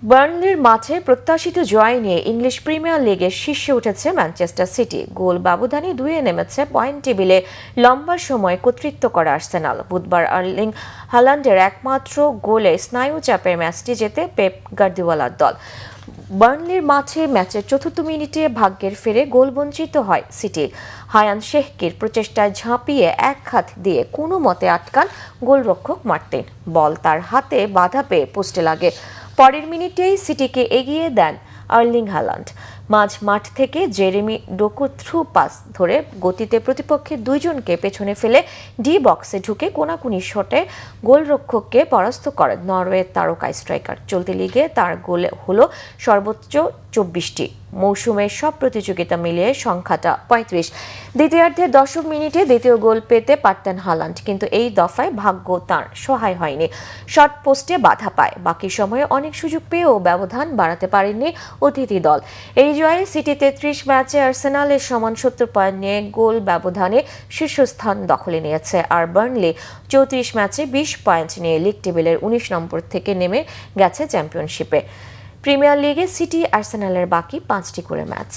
বার্নলির মাঠে প্রত্যাশিত জয় নিয়ে ইংলিশ প্রিমিয়ার লিগের শীর্ষে উঠেছে ম্যানচেস্টার সিটি। গোল ব্যবধানে দুইয়ে নেমেছে পয়েন্ট টেবিলে লম্বা সময় কর্তৃত্ব করা আর্সেনাল। বুধবার আর্লিং হালান্ডের একমাত্র গোলে স্নায়ু চাপের ম্যাচটি জেতে পেপ গার্দিওলার দল। বার্নলির মাঠে ম্যাচের চতুর্থ মিনিটে ভাগ্যের ফেরে গোল বঞ্চিত হয় সিটি। হায়ান শেহকির প্রচেষ্টায় ঝাঁপিয়ে এক হাত দিয়ে কোনো মতে আটকান গোলরক্ষক মার্টিন। বল তার হাতে বাধা পেয়ে পোস্টে লাগে। পরের মিনিটেই সিটিকে এগিয়ে দেন আর্লিং হালান্ড। মাঠ থেকে জেরেমি ডোকু থ্রু পাস ধরে গতিতে প্রতিপক্ষের দুইজনকে পেছনে ফেলে ডি বক্সে ঢুকে কোনাকুনি শটে গোলরক্ষককে পরাস্ত করেন নরওয়ের তারকা স্ট্রাইকার। চলতি লিগে তার গোল হলো সর্বোচ্চ 24টি। মৌসুমের সব প্রতিযোগিতা মিলিয়ে সংখ্যাটা 35। দ্বিতীয়ার্ধের 10 মিনিটে দ্বিতীয় গোল পেতে পারতেন হালান্ড, কিন্তু এই দফায় ভাগ্য তার সহায় হয়নি। শর্ট পোস্টে বাধা পায়। বাকি সময়ে অনেক সুযোগ পেয়েও ব্যবধান বাড়াতে পারেননি অতিথি দল। এই জয়ে সিটি 33 ম্যাচে আর্সেনালের সমান 70 পয়েন্ট নিয়ে গোল ব্যবধানে শীর্ষস্থান দখলে নিয়েছে। আর বার্নলি 34 ম্যাচে 20 পয়েন্ট নিয়ে লিগ টেবিলের 19 নম্বর থেকে নেমে গেছে চ্যাম্পিয়নশিপে। প্রিমিয়ার লিগে সিটি আর্সেনালের বাকি 5টি করে ম্যাচ।